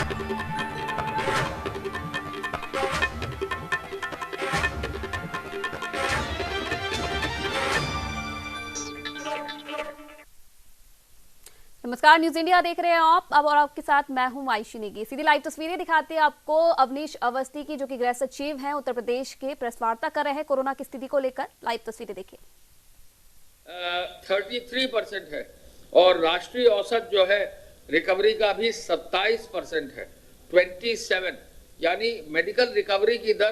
नमस्कार, news India देख रहे हैं आप। अब और आपके साथ मैं हूं आयशी नेगी। सीधी लाइव तस्वीरें दिखाते हैं आपको अवनीश अवस्थी की, जो कि गृह सचिव हैं उत्तर प्रदेश के, प्रेस वार्ता कर रहे हैं कोरोना की स्थिति को लेकर। लाइव तस्वीरें देखिए। 33% है और राष्ट्रीय औसत जो है रिकवरी का भी 27% है। 27 यानी मेडिकल रिकवरी की दर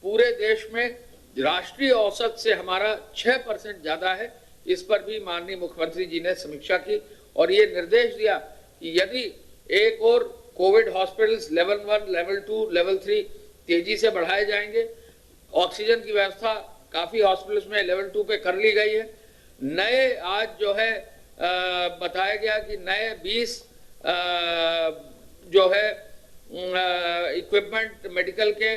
पूरे देश में राष्ट्रीय औसत से हमारा 6% ज्यादा है। इस पर भी माननीय मुख्यमंत्री जी ने समीक्षा की और ये निर्देश दिया कि यदि एक और Covid hospitals level 1, level 2, level 3 तेजी से बढ़ाए जाएंगे। ऑक्सीजन की व्यवस्था काफी हॉस्पिटल्स में लेवल 2 पे कर ली गई है। नए आज जो है बताया गया कि नए 20 जो है इक्विपमेंट मेडिकल के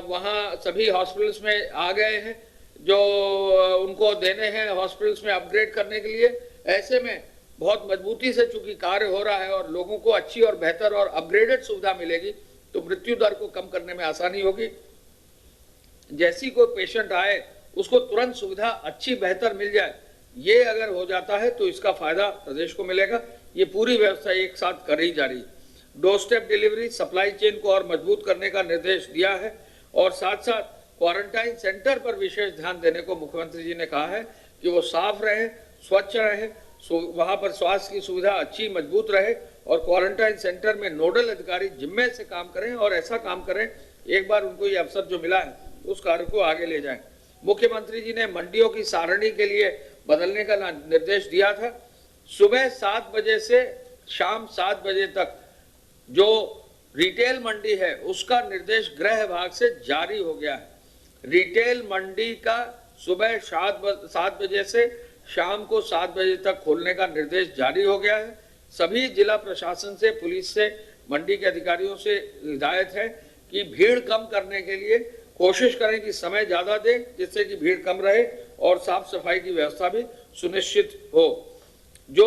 वहाँ सभी हॉस्पिटल्स में आ गए हैं, जो उनको देने हैं हॉस्पिटल्स में अपग्रेड करने के लिए। ऐसे में बहुत मजबूती से चूंकि कार्य हो रहा है और लोगों को अच्छी और बेहतर और अपग्रेडेड सुविधा मिलेगी तो मृत्यु दर को कम करने में आसानी होगी। जैसी कोई पेशेंट आए उसको तुरंत सुविधा अच्छी बेहतर मिल जाए, ये अगर हो जाता है तो इसका फायदा प्रदेश को मिलेगा। ये पूरी व्यवस्था एक साथ कर ही जा रही है। Door step delivery, supply chain को और मजबूत करने का निर्देश दिया है और साथ साथ क्वारंटाइन सेंटर पर विशेष ध्यान देने को मुख्यमंत्री जी ने कहा है कि वो साफ रहे, स्वच्छ रहे, वहां पर स्वास्थ्य की सुविधा अच्छी मजबूत रहे और क्वारंटाइन सेंटर में नोडल अधिकारी जिम्मे से काम करें और ऐसा काम करें एक बार उनको ये अवसर जो मिला है उस कार्य को आगे ले जाएं। मुख्यमंत्री जी ने मंडियों की सारणी के लिए बदलने का निर्देश दिया था। सुबह 7 बजे से शाम 7 बजे तक जो रिटेल मंडी है उसका निर्देश गृह विभाग से जारी हो गया है। रिटेल मंडी का सुबह 7 बजे से शाम को 7 बजे तक खोलने का निर्देश जारी हो गया है। सभी जिला प्रशासन से, पुलिस से, मंडी के अधिकारियों से हिदायत है कि भीड़ कम करने के लिए कोशिश करें कि समय ज्यादा दें जिससे कि भीड़ कम रहे और साफ सफाई की व्यवस्था भी सुनिश्चित हो। जो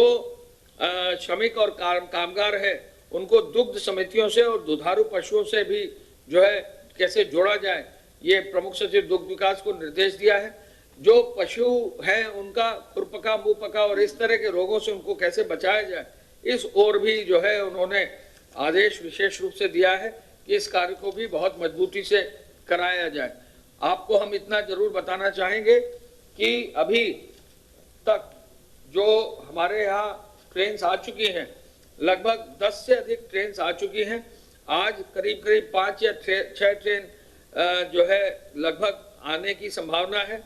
श्रमिक और कामगार है उनको दुग्ध समितियों से और दुधारू पशुओं से भी जो है कैसे जोड़ा जाए, ये प्रमुख सचिव दुग्ध विकास को निर्देश दिया है। जो पशु हैं उनका खुरपका, मुंहपका और इस तरह के रोगों से उनको कैसे बचाया जाए, इस ओर भी जो है उन्होंने आदेश विशेष रूप से दिया है कि इस कार्य को भी बहुत मजबूती से कराया जाए। आपको हम इतना जरूर बताना चाहेंगे कि अभी तक जो हमारे यहाँ ट्रेन आ चुकी हैं, लगभग 10 से अधिक ट्रेन आ चुकी हैं। आज करीब 5 या 6 ट्रेन जो है लगभग आने की संभावना है।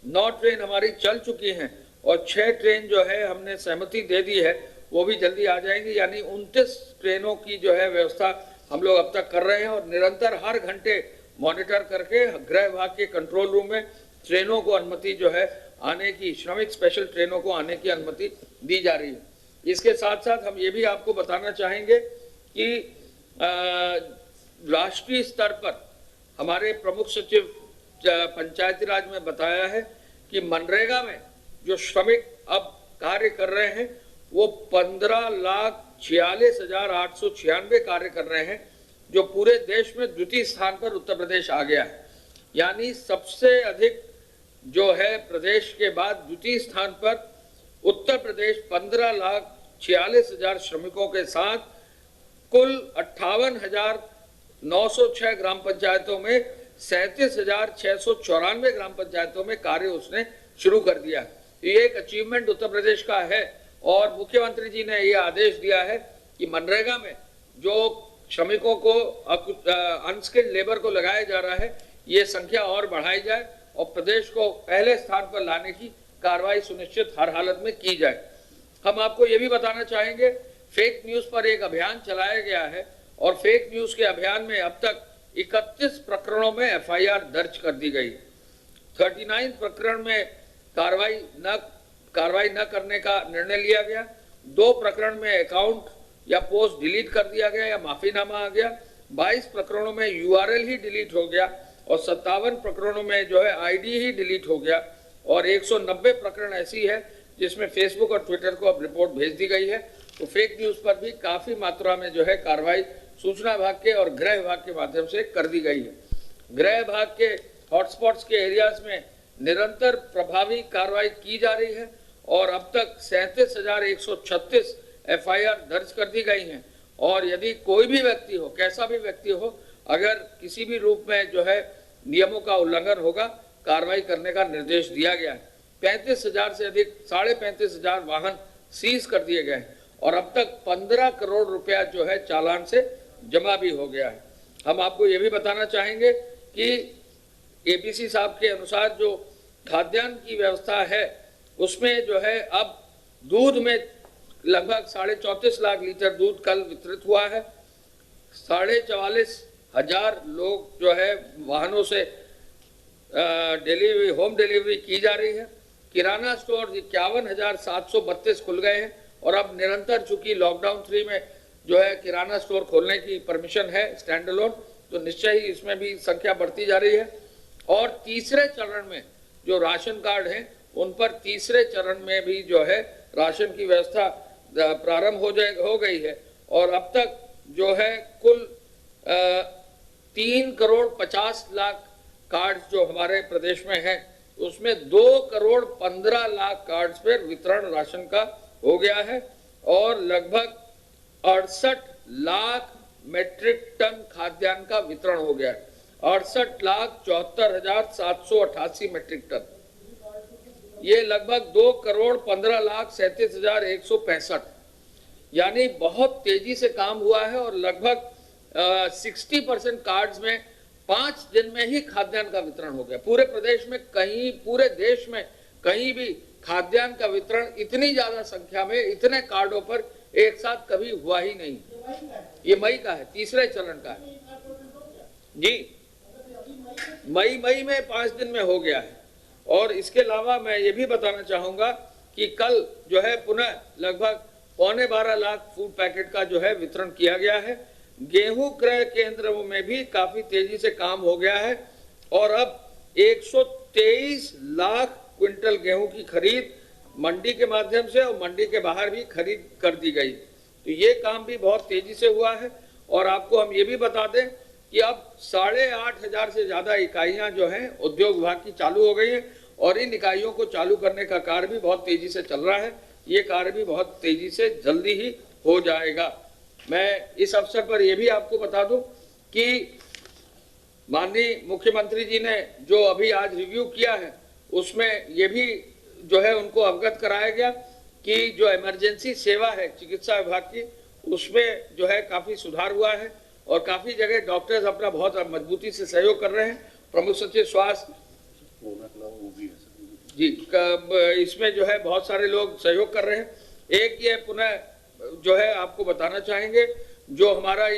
9 ट्रेन हमारी चल चुकी हैं और 6 ट्रेन जो है हमने सहमति दे दी है, वो भी जल्दी आ जाएंगी। यानी 29 ट्रेनों की जो है व्यवस्था हम लोग अब तक कर रहे हैं और निरंतर हर घंटे मॉनिटर करके गृह विभाग के कंट्रोल रूम में ट्रेनों को अनुमति जो है आने की, श्रमिक स्पेशल ट्रेनों को आने की अनुमति दी जा रही है। इसके साथ साथ हम ये भी आपको बताना चाहेंगे कि राष्ट्रीय स्तर पर हमारे प्रमुख सचिव पंचायती राज में बताया है कि मनरेगा में जो श्रमिक अब कार्य कर रहे हैं वो 15,46,896 कार्य कर रहे हैं, जो पूरे देश में द्वितीय स्थान पर उत्तर प्रदेश आ गया है। यानी सबसे अधिक जो है प्रदेश के बाद द्वितीय स्थान पर उत्तर प्रदेश 15,46,000 श्रमिकों के साथ कुल 58,906 ग्राम पंचायतों में 37,694 ग्राम पंचायतों में कार्य उसने शुरू कर दिया। ये एक अचीवमेंट उत्तर प्रदेश का है और मुख्यमंत्री जी ने ये आदेश दिया है कि मनरेगा में जो श्रमिकों को अनस्किल्ड लेबर को लगाया जा रहा है, ये संख्या और बढ़ाई जाए और प्रदेश को पहले स्थान पर लाने की कार्रवाई सुनिश्चित हर हालत में की जाए। हम आपको ये भी बताना चाहेंगे, फेक न्यूज पर एक अभियान चलाया गया है और फेक न्यूज के अभियान में अब तक 31 प्रकरणों में एफआईआर दर्ज कर दी गई। 39 प्रकरण में कार्रवाई न करने का निर्णय लिया गया। 2 प्रकरण में अकाउंट या पोस्ट डिलीट कर दिया गया या माफीनामा आ गया। 22 प्रकरणों में यूआरएल ही डिलीट हो गया और 57 प्रकरणों में जो है आईडी ही डिलीट हो गया और 190 प्रकरण ऐसी है जिसमें फेसबुक और ट्विटर को अब रिपोर्ट भेज दी गई है। तो फेक न्यूज पर भी काफी मात्रा में जो है कार्रवाई सूचना विभाग के और गृह विभाग के माध्यम से कर दी गई है। गृह विभाग के हॉटस्पॉट्स के एरियाज में निरंतर प्रभावी कार्रवाई की जा रही है और अब तक 37,136 एफआईआर दर्ज कर दी गई हैं। और यदि कोई भी व्यक्ति हो, कैसा भी व्यक्ति हो, अगर किसी भी रूप में जो है नियमों का उल्लंघन होगा, कार्रवाई करने का निर्देश दिया गया है। 35,000 से अधिक 35,500 वाहन सीज कर दिए गए हैं और अब तक 15 करोड़ रुपया जो है चालान से जमा भी हो गया है। हम आपको ये भी बताना चाहेंगे कि एपीसी साहब के अनुसार जो खाद्यान्न की व्यवस्था है उसमें जो है अब दूध में लगभग 34.5 लाख लीटर दूध कल वितरित हुआ है। 44,500 लोग जो है वाहनों से होम डिलीवरी की जा रही है। किराना स्टोर 51,732 खुल गए हैं और अब निरंतर चूंकि लॉकडाउन 3 में जो है किराना स्टोर खोलने की परमिशन है स्टैंड अलोन, तो निश्चय ही इसमें भी संख्या बढ़ती जा रही है। और तीसरे चरण में जो राशन कार्ड हैं उन पर तीसरे चरण में भी जो है राशन की व्यवस्था प्रारंभ हो गई है और अब तक जो है कुल 3 करोड़ 50 लाख कार्ड जो हमारे प्रदेश में हैं उसमें 2 करोड़ 15 लाख कार्ड्स पर वितरण राशन का हो गया है और लगभग 68 लाख मेट्रिक टन खाद्यान्न का वितरण हो गया है। 68,74,788 मेट्रिक टन, ये लगभग 2 करोड़ 15 लाख 37,165, यानी बहुत तेजी से काम हुआ है और लगभग 60% कार्ड्स में 5 दिन में ही खाद्यान्न का वितरण हो गया। पूरे प्रदेश में कहीं, पूरे देश में कहीं भी खाद्यान्न का वितरण इतनी ज्यादा संख्या में इतने कार्डों पर एक साथ कभी हुआ ही नहीं। ये मई का है, तीसरे चरण का है जी। मई में 5 दिन में हो गया है। और इसके अलावा मैं ये भी बताना चाहूंगा कि कल जो है पुनः लगभग 12.25 लाख फूड पैकेट का जो है वितरण किया गया है। गेहूं क्रय केंद्रों में भी काफी तेजी से काम हो गया है और अब 123 लाख क्विंटल गेहूं की खरीद मंडी के माध्यम से और मंडी के बाहर भी खरीद कर दी गई। तो ये काम भी बहुत तेजी से हुआ है। और आपको हम ये भी बता दें कि अब 8,500 से ज्यादा इकाइयां जो हैं उद्योग विभाग की चालू हो गई हैं और इन इकाइयों को चालू करने का कार्य भी बहुत तेजी से चल रहा है। ये कार्य भी बहुत तेजी से जल्दी ही हो जाएगा। मैं इस अवसर पर यह भी आपको बता दूं कि माननीय मुख्यमंत्री जी ने जो अभी आज रिव्यू किया है उसमें ये भी जो है उनको अवगत कराया गया कि जो इमरजेंसी सेवा है चिकित्सा विभाग की उसमें जो है काफी सुधार हुआ है और काफी जगह डॉक्टर्स अपना बहुत मजबूती से सहयोग कर रहे हैं। प्रमुख सचिव स्वास्थ्य जी इसमें जो है बहुत सारे लोग सहयोग कर रहे हैं। एक ये पुनः जो है आपको बताना चाहेंगे जो हमारा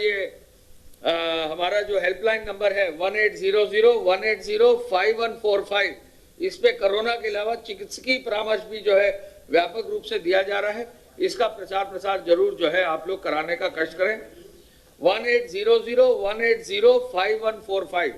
जो हेल्पलाइन नंबर है 1800-180-5145, इस पे कोरोना के अलावा चिकित्सकीय परामर्श भी जो है व्यापक रूप से दिया जा रहा है। इसका प्रचार प्रसार जरूर जो है आप लोग कराने का कष्ट करें। 1800-180-5145,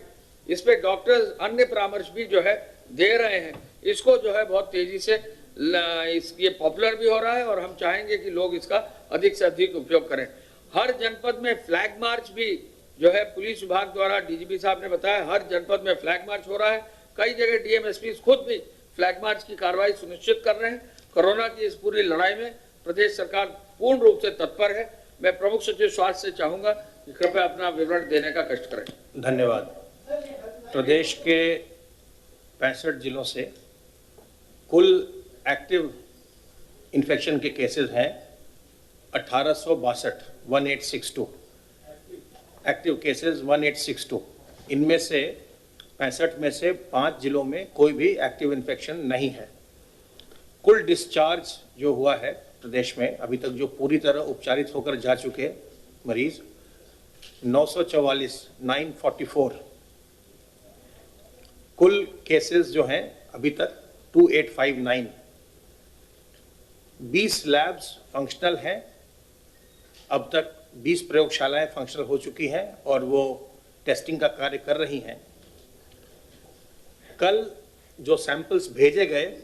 इस पे डॉक्टर्स अन्य परामर्श भी जो है दे रहे हैं। इसको जो है बहुत तेजी से ये पॉपुलर भी हो रहा है और हम चाहेंगे कि लोग इसका अधिक से अधिक उपयोग करें। हर जनपद में फ्लैग मार्च भी जो है पुलिस विभाग द्वारा, डीजीपी साहब ने बताया, हर जनपद में फ्लैग मार्च हो रहा है। कई जगह डीएमएसपी खुद भी फ्लैग मार्च की कार्रवाई सुनिश्चित कर रहे हैं। कोरोना की इस पूरी लड़ाई में प्रदेश सरकार पूर्ण रूप से तत्पर है। मैं प्रमुख सचिव स्वास्थ्य से चाहूंगा कि कृपया अपना विवरण देने का कष्ट करें। धन्यवाद। प्रदेश के 65 जिलों से कुल एक्टिव इन्फेक्शन के केसेस हैं 1862 एक्टिव केसेस 1862। इनमें से 65 में से 5 जिलों में कोई भी एक्टिव इन्फेक्शन नहीं है। कुल डिस्चार्ज जो हुआ है प्रदेश में अभी तक जो पूरी तरह उपचारित होकर जा चुके मरीज 944। कुल केसेस जो हैं अभी तक 2859। 20 लैब्स फंक्शनल हैं। अब तक 20 प्रयोगशालाएं फंक्शनल हो चुकी हैं और वो टेस्टिंग का कार्य कर रही हैं। कल जो सैंपल्स भेजे गए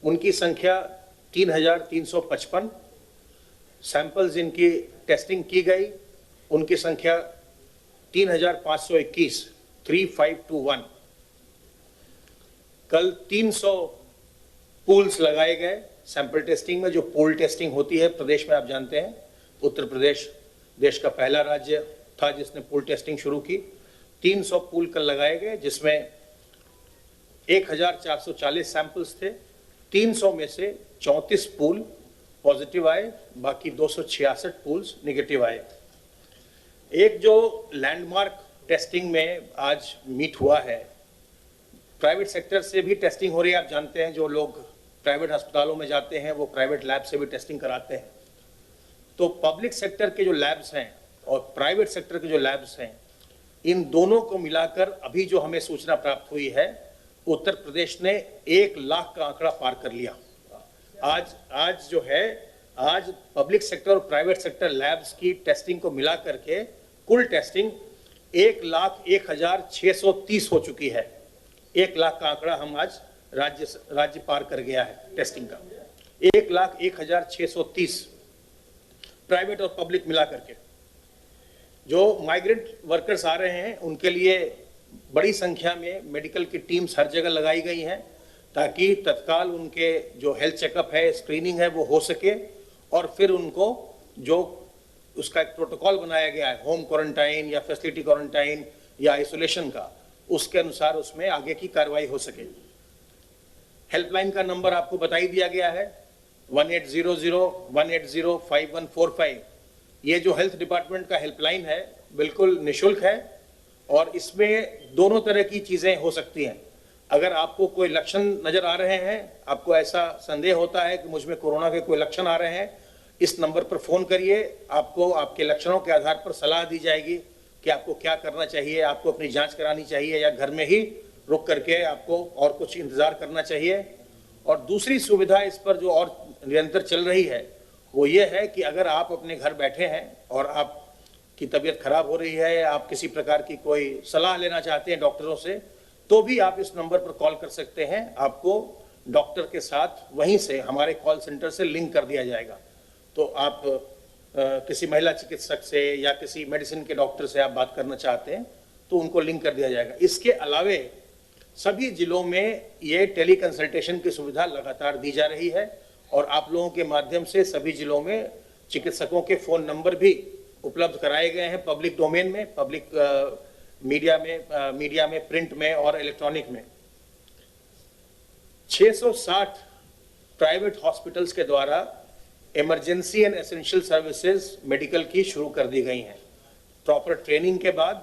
उनकी संख्या 3,355 सैंपल्स इनकी टेस्टिंग की गई। उनकी संख्या 3,521, 3521। कल 300 पूल्स लगाए गए सैंपल टेस्टिंग में। जो पूल टेस्टिंग होती है प्रदेश में, आप जानते हैं उत्तर प्रदेश देश का पहला राज्य था जिसने पूल टेस्टिंग शुरू की। 300 पूल कल लगाए गए, जिसमें 1,440 सैंपल्स थे। 300 में से 34 पूल पॉजिटिव आए, बाकी 266 पूल्स नेगेटिव आए। एक जो लैंडमार्क टेस्टिंग में आज मीट हुआ है, प्राइवेट सेक्टर से भी टेस्टिंग हो रही है। आप जानते हैं जो लोग प्राइवेट अस्पतालों में जाते हैं वो प्राइवेट लैब से भी टेस्टिंग कराते हैं। तो पब्लिक सेक्टर के जो लैब्स हैं और प्राइवेट सेक्टर के जो लैब्स हैं, इन दोनों को मिलाकर अभी जो हमें सूचना प्राप्त हुई है, उत्तर प्रदेश ने 1 लाख का आंकड़ा पार कर लिया। आज जो है, आज पब्लिक सेक्टर और प्राइवेट सेक्टर लैब्स की टेस्टिंग को मिला करके कुल टेस्टिंग 1,01,630 हो चुकी है। 1 लाख का आंकड़ा हम आज राज्य पार कर गया है टेस्टिंग का। 1,01,630 प्राइवेट और पब्लिक मिला करके। जो माइग्रेंट वर्कर्स आ रहे हैं उनके लिए बड़ी संख्या में मेडिकल की टीम्स हर जगह लगाई गई हैं, ताकि तत्काल उनके जो हेल्थ चेकअप है, स्क्रीनिंग है, वो हो सके और फिर उनको जो उसका एक प्रोटोकॉल बनाया गया है, होम क्वारंटाइन या फैसिलिटी क्वारंटाइन या आइसोलेशन का, उसके अनुसार उसमें आगे की कार्रवाई हो सके। हेल्पलाइन का नंबर आपको बता ही दिया गया है, 1800-180-5145। ये जो हेल्थ डिपार्टमेंट का हेल्पलाइन है बिल्कुल निःशुल्क है और इसमें दोनों तरह की चीजें हो सकती हैं। अगर आपको कोई लक्षण नजर आ रहे हैं, आपको ऐसा संदेह होता है कि मुझ में कोरोना के कोई लक्षण आ रहे हैं, इस नंबर पर फोन करिए। आपको आपके लक्षणों के आधार पर सलाह दी जाएगी कि आपको क्या करना चाहिए। आपको अपनी जांच करानी चाहिए या घर में ही रुक करके आपको और कुछ इंतजार करना चाहिए। और दूसरी सुविधा इस पर जो और निरंतर चल रही है वो ये है कि अगर आप अपने घर बैठे हैं और आपकी तबीयत खराब हो रही है, आप किसी प्रकार की कोई सलाह लेना चाहते हैं डॉक्टरों से, तो भी आप इस नंबर पर कॉल कर सकते हैं। आपको डॉक्टर के साथ वहीं से हमारे कॉल सेंटर से लिंक कर दिया जाएगा। तो आप किसी महिला चिकित्सक से या किसी मेडिसिन के डॉक्टर से आप बात करना चाहते हैं तो उनको लिंक कर दिया जाएगा। इसके अलावे सभी जिलों में ये टेली कंसल्टेशन की सुविधा लगातार दी जा रही है और आप लोगों के माध्यम से सभी जिलों में चिकित्सकों के फोन नंबर भी उपलब्ध कराए गए हैं पब्लिक डोमेन में, पब्लिक मीडिया में, प्रिंट में और इलेक्ट्रॉनिक में। 660 प्राइवेट हॉस्पिटल्स के द्वारा emergency and essential services medical की शुरू कर दी गई हैं। प्रॉपर ट्रेनिंग के बाद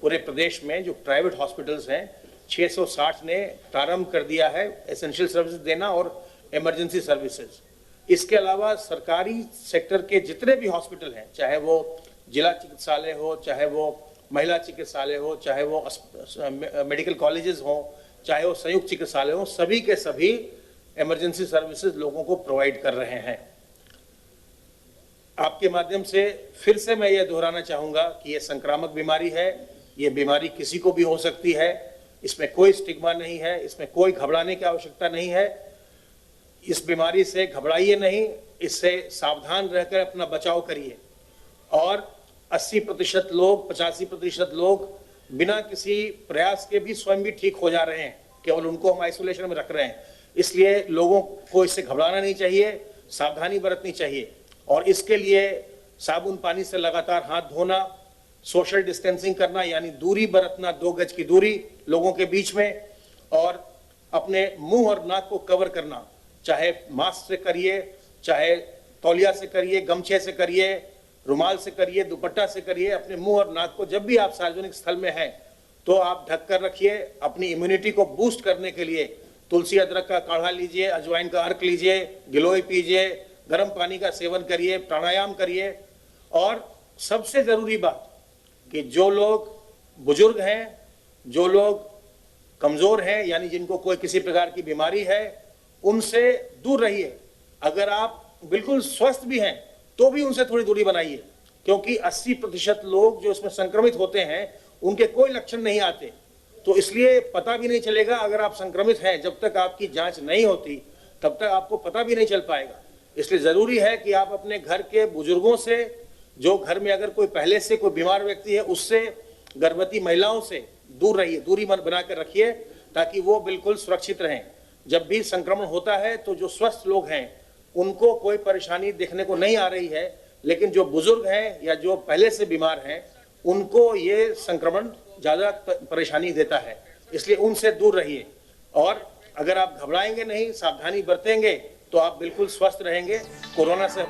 पूरे प्रदेश में जो प्राइवेट हॉस्पिटल्स हैं 660 ने प्रारंभ कर दिया है एसेंशियल सर्विसेज देना और इमरजेंसी सर्विसेज। इसके अलावा सरकारी सेक्टर के जितने भी हॉस्पिटल हैं, चाहे वो जिला चिकित्सालय हो, चाहे वो महिला चिकित्सालय हो, चाहे वो मेडिकल कॉलेजेस हो, चाहे वो संयुक्त चिकित्सालय हो, सभी के सभी इमरजेंसी सर्विसेज लोगों को प्रोवाइड कर रहे हैं। आपके माध्यम से फिर से मैं ये दोहराना चाहूंगा कि ये संक्रामक बीमारी है, ये बीमारी किसी को भी हो सकती है, इसमें कोई स्टिग्मा नहीं है, इसमें कोई घबराने की आवश्यकता नहीं है। इस बीमारी से घबराइए नहीं, इससे सावधान रहकर अपना बचाव करिए। और 80% लोग, 85% लोग बिना किसी प्रयास के भी स्वयं भी ठीक हो जा रहे हैं, केवल उनको हम आइसोलेशन में रख रहे हैं। इसलिए लोगों को इससे घबराना नहीं चाहिए, सावधानी बरतनी चाहिए और इसके लिए साबुन पानी से लगातार हाथ धोना, सोशल डिस्टेंसिंग करना यानी दूरी बरतना, 2 गज की दूरी लोगों के बीच में, और अपने मुंह और नाक को कवर करना, चाहे मास्क से करिए, चाहे तौलिया से करिए, गमछे से करिए, रुमाल से करिए, दुपट्टा से करिए। अपने मुंह और नाक को जब भी आप सार्वजनिक स्थल में हैं तो आप ढक कर रखिए। अपनी इम्यूनिटी को बूस्ट करने के लिए तुलसी अदरक का काढ़ा लीजिए, अजवाइन का अर्क लीजिए, गिलोय पीजिए, गर्म पानी का सेवन करिए, प्राणायाम करिए। और सबसे जरूरी बात कि जो लोग बुजुर्ग हैं, जो लोग कमजोर हैं, यानी जिनको कोई किसी प्रकार की बीमारी है, उनसे दूर रहिए। अगर आप बिल्कुल स्वस्थ भी हैं तो भी उनसे थोड़ी दूरी बनाइए, क्योंकि 80% लोग जो इसमें संक्रमित होते हैं उनके कोई लक्षण नहीं आते, तो इसलिए पता भी नहीं चलेगा। अगर आप संक्रमित हैं, जब तक आपकी जांच नहीं होती तब तक आपको पता भी नहीं चल पाएगा। इसलिए जरूरी है कि आप अपने घर के बुजुर्गों से जो घर में अगर कोई पहले से कोई बीमार व्यक्ति है उससे, गर्भवती महिलाओं से दूर रहिए, दूरी बना कर रखिए ताकि वो बिल्कुल सुरक्षित रहें। जब भी संक्रमण होता है तो जो स्वस्थ लोग हैं उनको कोई परेशानी देखने को नहीं आ रही है, लेकिन जो बुजुर्ग हैं या जो पहले से बीमार हैं उनको ये संक्रमण ज्यादा परेशानी देता है, इसलिए उनसे दूर रहिए। और अगर आप घबराएंगे नहीं, सावधानी बरतेंगे तो आप बिल्कुल स्वस्थ रहेंगे कोरोना से।